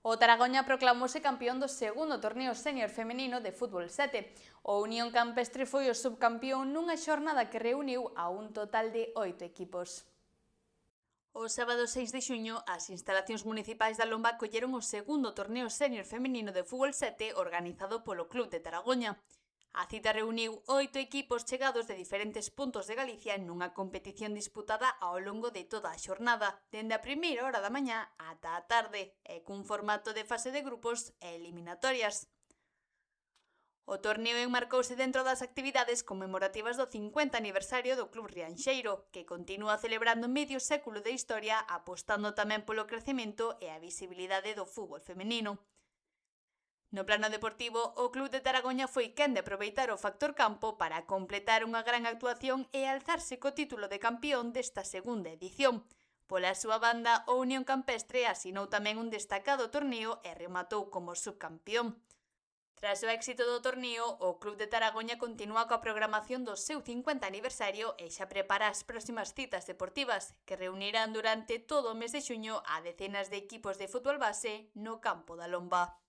O Taragoña proclamouse campeón do segundo torneo sénior femenino de fútbol 7. O Unión Campestre foi o subcampeón nunha xornada que reuniu a un total de 8 equipos. O sábado 6 de xuño, as instalacións municipais da Lomba acolleron o segundo torneo sénior femenino de fútbol 7 organizado polo Club de Taragoña. A cita reuniu 8 equipos chegados de diferentes puntos de Galicia nunha competición disputada ao longo de toda a xornada, dende a primeira hora da mañá ata a tarde, e cun formato de fase de grupos e eliminatorias. O torneo enmarcouse dentro das actividades conmemorativas do 50 aniversario do Club Rianxeiro, que continúa celebrando medio século de historia apostando tamén polo crecemento e a visibilidade do fútbol femenino. No plano deportivo, o Club de Taragoña foi quen de aproveitar o factor campo para completar unha gran actuación e alzarse co título de campeón desta segunda edición. Pola súa banda, o Unión Campestre asinou tamén un destacado torneo e rematou como subcampeón. Tras o éxito do torneo, o Club de Taragoña continúa coa programación do seu 50 aniversario e xa prepara as próximas citas deportivas, que reunirán durante todo o mes de xuño a decenas de equipos de fútbol base no campo da Lomba.